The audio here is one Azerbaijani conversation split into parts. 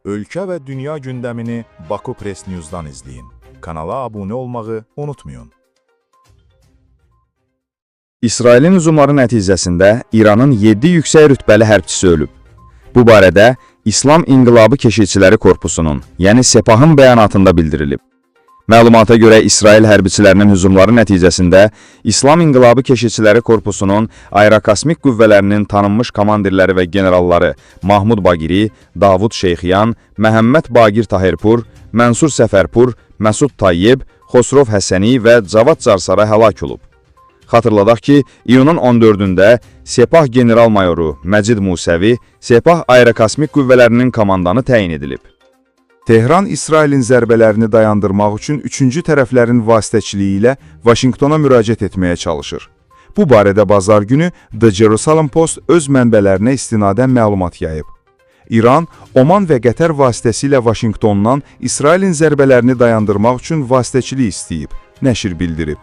Ölkə və dünya gündəmini Baku Press News-dan izləyin. Kanala abunə olmağı unutmayın. İsrailin hücumları nəticəsində İranın 7 yüksək rütbəli hərbçisi ölüb. Bu barədə İslam İnqilabı Keşikçiləri Korpusunun, yəni Sepahın bəyanatında bildirilib. Məlumata görə İsrail hərbiçilərinin hücumları nəticəsində İslam İnqilabı Keşikçiləri Korpusunun aerokosmik qüvvələrinin tanınmış komandirləri və generalları Mahmud Baqiri, Davud Şeyxyan, Məhəmməd Baqir Tahirpur, Mənsur Səfərpur, Məsud Tayyib, Xosrov Həsəni və Cavad Carsara həlak olub. Xatırladaq ki, iyunun 14-də Sepah general-mayoru Məcid Musəvi Sepah aerokosmik qüvvələrinin komandanı təyin edilib. Tehran İsrailin zərbələrini dayandırmaq üçün üçüncü tərəflərin vasitəçiliyi ilə Vaşinqtona müraciət etməyə çalışır. Bu barədə bazar günü The Jerusalem Post öz mənbələrinə istinadən məlumat yayıb. İran, Oman və Qətər vasitəsilə Vaşinqtondan İsrailin zərbələrini dayandırmaq üçün vasitəçilik istəyib, nəşr bildirib.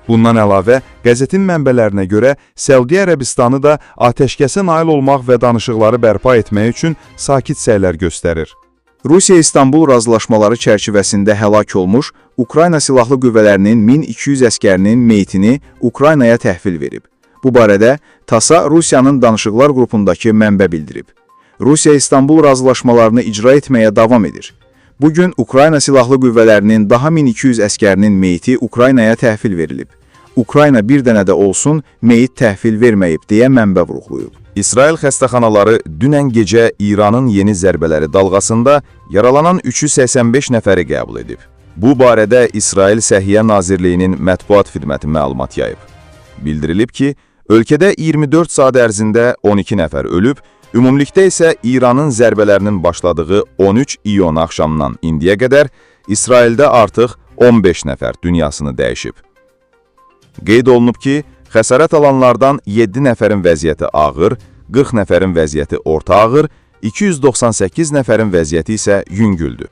Bundan əlavə, qəzetin mənbələrinə görə Səudiyyə Ərəbistanı da atəşkəsə nail olmaq və danışıqları bərpa etmək üçün sakit səylər göstərir. Rusiya İstanbul razılaşmaları çərçivəsində həlak olmuş Ukrayna silahlı qüvvələrinin 1200 əskərinin meyitini Ukraynaya təhvil verib. Bu barədə TASS-a Rusiyanın danışıqlar qrupundakı mənbə bildirib. Rusiya İstanbul razılaşmalarını icra etməyə davam edir. Bugün Ukrayna silahlı qüvvələrinin daha 1200 əskərinin meyiti Ukraynaya təhvil verilib. Ukrayna bir dənə də olsun meyit təhvil verməyib deyə mənbə vurğulayıb. İsrail xəstəxanaları dünən gecə İranın yeni zərbələri dalğasında yaralanan 385 nəfəri qəbul edib. Bu barədə İsrail Səhiyyə Nazirliyinin mətbuat xidməti məlumat yayıb. Bildirilib ki, ölkədə 24 saat ərzində 12 nəfər ölüb, ümumilikdə isə İranın zərbələrinin başladığı 13 iyun axşamından indiyə qədər İsraildə artıq 15 nəfər dünyasını dəyişib. Qeyd olunub ki, xəsarət alanlardan 7 nəfərin vəziyyəti ağır, 40 nəfərin vəziyyəti orta ağır, 298 nəfərin vəziyyəti isə yüngüldür.